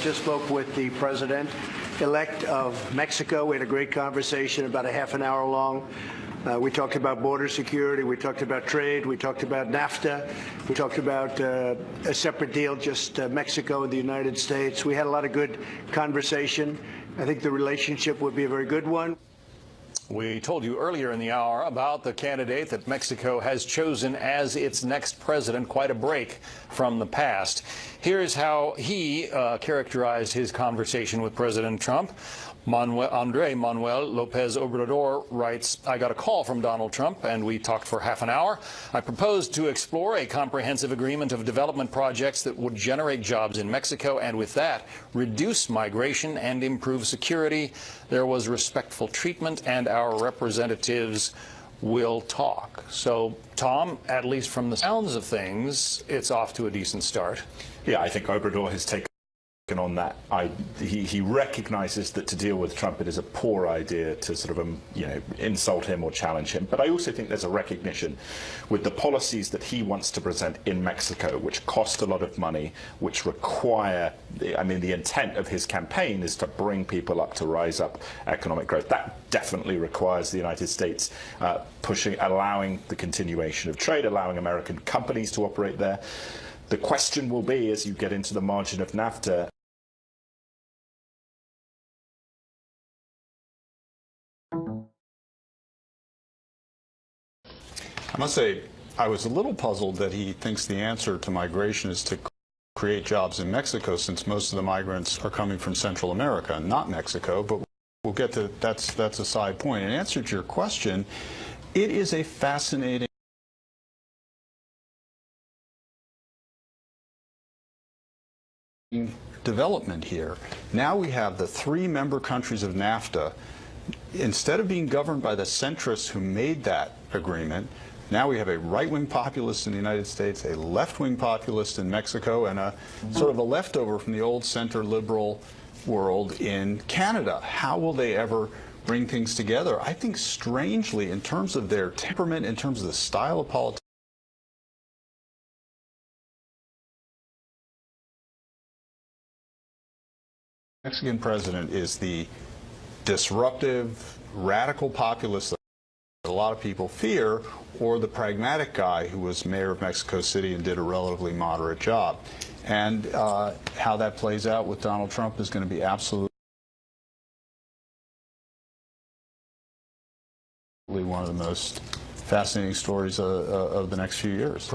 just spoke with the president-elect of Mexico. We had a great conversation, about a half an hour long. We talked about border security. We talked about trade. We talked about NAFTA. We talked about a separate deal, just Mexico and the United States. We had a lot of good conversation. I think the relationship would be a very good one. We told you earlier in the hour about the candidate that Mexico has chosen as its next president, quite a break from the past. Here's how he characterized his conversation with President Trump. Andrés Manuel López Obrador writes, "I got a call from Donald Trump and we talked for half an hour. I proposed to explore a comprehensive agreement of development projects that would generate jobs in Mexico and with that reduce migration and improve security. There was respectful treatment and our representatives will talk." So, Tom, at least from the sounds of things, it's off to a decent start. Yeah, I think Obrador has taken on that. He recognizes that to deal with Trump it is a poor idea to sort of insult him or challenge him, but I also think there's a recognition with the policies that he wants to present in Mexico, which cost a lot of money, which require, the intent of his campaign is to bring people up, to rise up economic growth. That definitely requires the United States allowing the continuation of trade, allowing American companies to operate there. The question will be, as you get into the margin of NAFTA, I must say, I was a little puzzled that he thinks the answer to migration is to create jobs in Mexico, since most of the migrants are coming from Central America, not Mexico, but we'll get to that's a side point. In answer to your question, it is a fascinating development here. Now we have the 3 member countries of NAFTA. Instead of being governed by the centrists who made that agreement, now we have a right-wing populist in the United States, a left-wing populist in Mexico, and a sort of a leftover from the old center liberal world in Canada. How will they ever bring things together? I think strangely, in terms of their temperament, in terms of the style of politics, the Mexican president is the disruptive, radical populist that a lot of people fear, or the pragmatic guy who was mayor of Mexico City and did a relatively moderate job. And how that plays out with Donald Trump is going to be absolutely one of the most fascinating stories of the next few years.